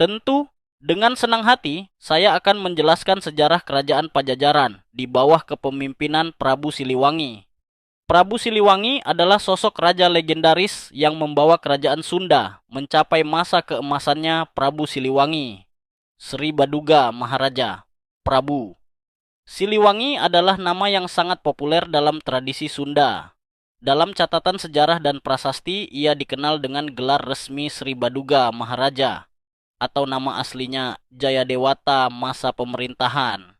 Tentu, dengan senang hati, saya akan menjelaskan sejarah kerajaan Pajajaran di bawah kepemimpinan Prabu Siliwangi. Prabu Siliwangi adalah sosok raja legendaris yang membawa kerajaan Sunda mencapai masa keemasannya. Prabu Siliwangi, Sri Baduga Maharaja, Prabu. Siliwangi adalah nama yang sangat populer dalam tradisi Sunda. Dalam catatan sejarah dan prasasti, ia dikenal dengan gelar resmi Sri Baduga Maharaja atau nama aslinya Jayadewata masa pemerintahan.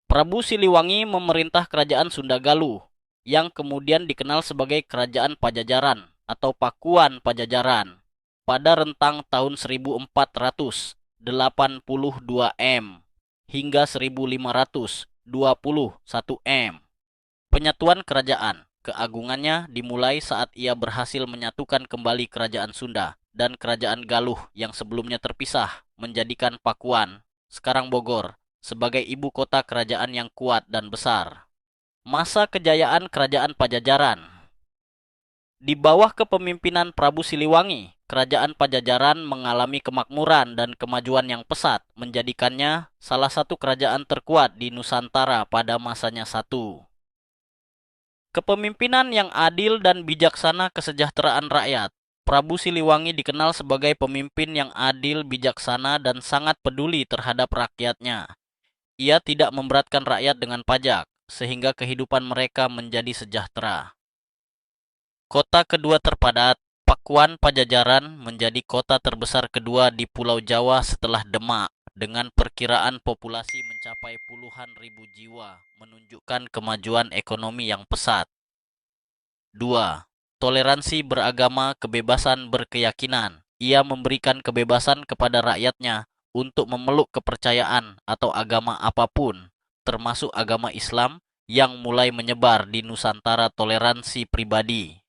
Prabu Siliwangi memerintah kerajaan Sunda Galuh yang kemudian dikenal sebagai Kerajaan Pajajaran atau Pakuan Pajajaran pada rentang tahun 1482 M hingga 1521 M. Penyatuan kerajaan keagungannya dimulai saat ia berhasil menyatukan kembali kerajaan Sunda dan kerajaan Galuh yang sebelumnya terpisah, menjadikan Pakuan, sekarang Bogor, sebagai ibu kota kerajaan yang kuat dan besar. Masa kejayaan kerajaan Pajajaran. Di bawah kepemimpinan Prabu Siliwangi, kerajaan Pajajaran mengalami kemakmuran dan kemajuan yang pesat, menjadikannya salah satu kerajaan terkuat di Nusantara pada masanya satu. Kepemimpinan yang adil dan bijaksana kesejahteraan rakyat. Prabu Siliwangi dikenal sebagai pemimpin yang adil, bijaksana, dan sangat peduli terhadap rakyatnya. Ia tidak memberatkan rakyat dengan pajak, sehingga kehidupan mereka menjadi sejahtera. Kota kedua terpadat, Pakuan Pajajaran menjadi kota terbesar kedua di Pulau Jawa setelah Demak, dengan perkiraan populasi mencapai puluhan ribu jiwa, menunjukkan kemajuan ekonomi yang pesat. 2. Toleransi beragama, kebebasan berkeyakinan. Ia memberikan kebebasan kepada rakyatnya untuk memeluk kepercayaan atau agama apapun, termasuk agama Islam yang mulai menyebar di Nusantara. Toleransi pribadi.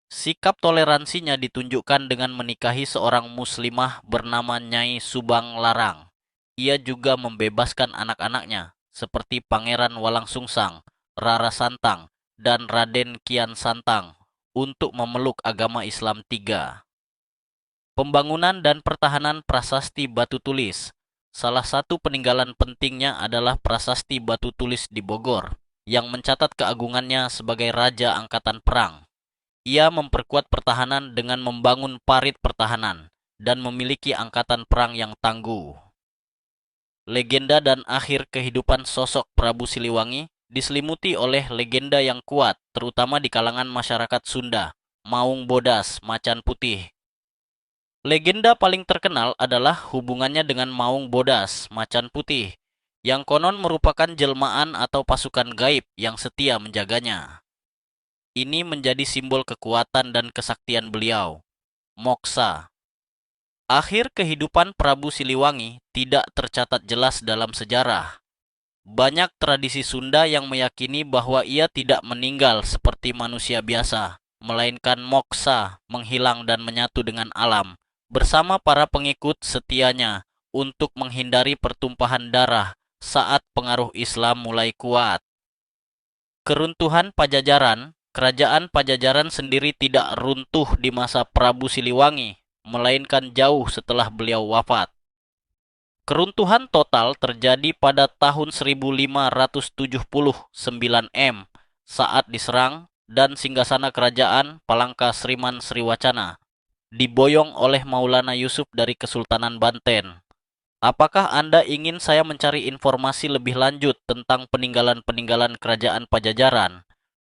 Sikap toleransinya ditunjukkan dengan menikahi seorang muslimah bernama Nyai Subang Larang. Ia juga membebaskan anak-anaknya, seperti Pangeran Walangsungsang, Rara Santang, dan Raden Kian Santang, untuk memeluk agama Islam. 3. Pembangunan dan pertahanan prasasti batu tulis. Salah satu peninggalan pentingnya adalah prasasti batu tulis di Bogor, yang mencatat keagungannya sebagai Raja Angkatan Perang. Ia memperkuat pertahanan dengan membangun parit pertahanan dan memiliki angkatan perang yang tangguh. Legenda dan akhir kehidupan sosok Prabu Siliwangi diselimuti oleh legenda yang kuat, terutama di kalangan masyarakat Sunda, Maung Bodas, Macan Putih. Legenda paling terkenal adalah hubungannya dengan Maung Bodas, Macan Putih, yang konon merupakan jelmaan atau pasukan gaib yang setia menjaganya. Ini menjadi simbol kekuatan dan kesaktian beliau. Moksa. Akhir kehidupan Prabu Siliwangi tidak tercatat jelas dalam sejarah. Banyak tradisi Sunda yang meyakini bahwa ia tidak meninggal seperti manusia biasa, melainkan moksa, menghilang dan menyatu dengan alam, bersama para pengikut setianya untuk menghindari pertumpahan darah saat pengaruh Islam mulai kuat. Keruntuhan Pajajaran. Kerajaan Pajajaran sendiri tidak runtuh di masa Prabu Siliwangi, melainkan jauh setelah beliau wafat. Keruntuhan total terjadi pada tahun 1579 M saat diserang dan singgasana kerajaan Palangka Sriman Sriwacana diboyong oleh Maulana Yusuf dari Kesultanan Banten. Apakah Anda ingin saya mencari informasi lebih lanjut tentang peninggalan-peninggalan kerajaan Pajajaran?